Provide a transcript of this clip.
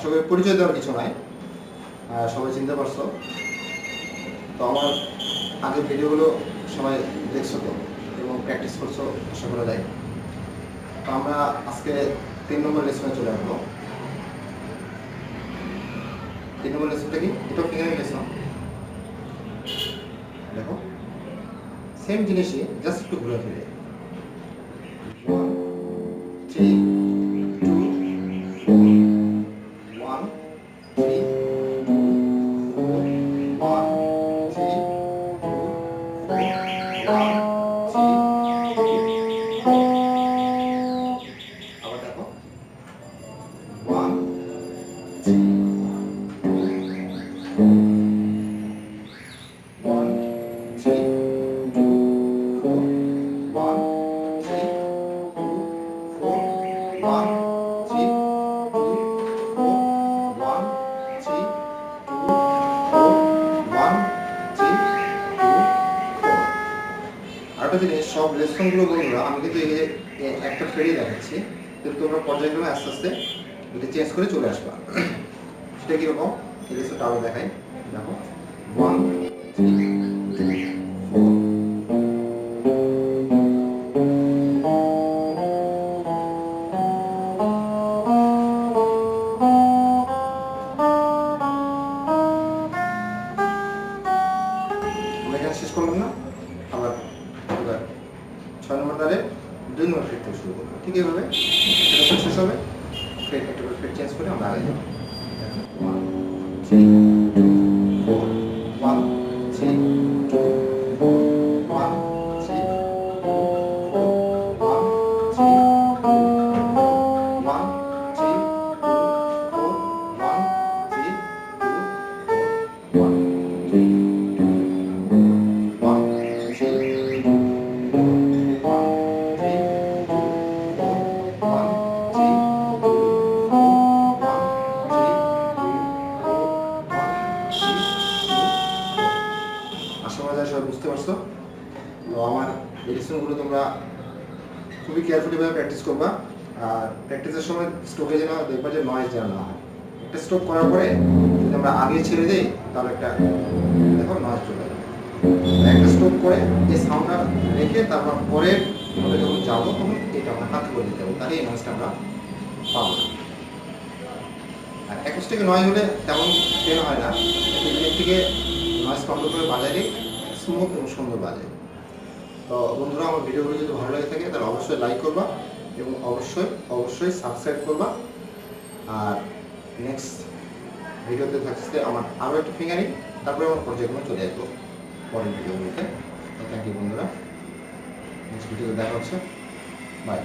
আশা করি পরিচয় দেওয়ার কিছু নাই, সবাই চিনতে পারছো। তো আমার আগের ভিডিওগুলো সবাই দেখছো তো এবং প্র্যাকটিস করছো আশা করা যায়। তো আমরা আজকে 3 নম্বর লেসনে চলে আসবো। 3 নম্বর লেসনটা কি? এটা ফিঙ্গারিং লেসন। দেখো সেম জিনিসই, জাস্ট একটু ঘুরে ফিরে 1 3 2 4 1 3 2 4 1 3 2 4 1 3 2 আবার দেখো 1 3 1 3 2 4 1 3 2 4 1 3 2 4 1 3 2 4 1 3 2 4। আরেকটা জিনিস, সব লেসনগুলো বন্ধুরা আমি কিন্তু এই যে একটা ফ্রেডি দেখাচ্ছি, কিন্তু তোমরা পর্যায়ক্রমে আস্তে আস্তে এটা চেঞ্জ করে চলে আসবা। সেটা কীরকম, এই লেসনটা আরও দেখাই। দেখো 1 3 2 4 আমরা এখানে শেষ করলাম না, আবার এবার 6 নম্বর তারে 2 নম্বর ফ্রেড থেকে শুরু করবো। ঠিক এইভাবে এটা শেষ হবে, ফ্রেড একটা করে ফ্রেড চেঞ্জ করে আমরা আগে যাবো। 1 3 2 4 1 3 2 4 1 3 2 4 1 3 2 4 1 3 2 4 1 3 2 4 1 3 1 3 2 1 3 2 4 1 3 2 4 আশা করা যায় সবাই বুঝতে পারছো। তো আমার এই লেসনগুলো তোমরা খুবই কেয়ারফুলিভাবে প্র্যাকটিস করবা, আর প্র্যাকটিসের সময় স্ট্রোকে যেন দেখবা যে নয়েজ যেন না হয়। একটা স্ট্রোক করার পরে যদি আমরা আগে ছেড়ে দিই তাহলে একটা দেখো নয়েজ চলে যাবে। একটা স্ট্রোক করে এই সাউন্ডটা রেখে তারপর পরের ভাবে যখন যাবো তখন এটা আমরা হাত করে দিতে হবে, তাহলে এই নয়েজটা আমরা পাবো না। আর অ্যাকোস্টিকে নয়েজ হলে তেমন ফেল হয় না, এর থেকে নয়েজ কন্ট্রোল করে বাজালে স্মুথ এবং সুন্দর বাজে। তো বন্ধুরা, আমার ভিডিওগুলো যদি ভালো লাগে থাকে তাহলে অবশ্যই লাইক করবা এবং অবশ্যই সাবস্ক্রাইব করবা। আর নেক্সট ভিডিওতে থাকছে আমার আরও একটা ফিঙ্গারিং, তারপরে আমার পর্যায়ক্রমে চলে আসবো পরের ভিডিওগুলোতে। থ্যাংক ইউ বন্ধুরা, নেক্সট ভিডিওতে দেখা হচ্ছে, বাই।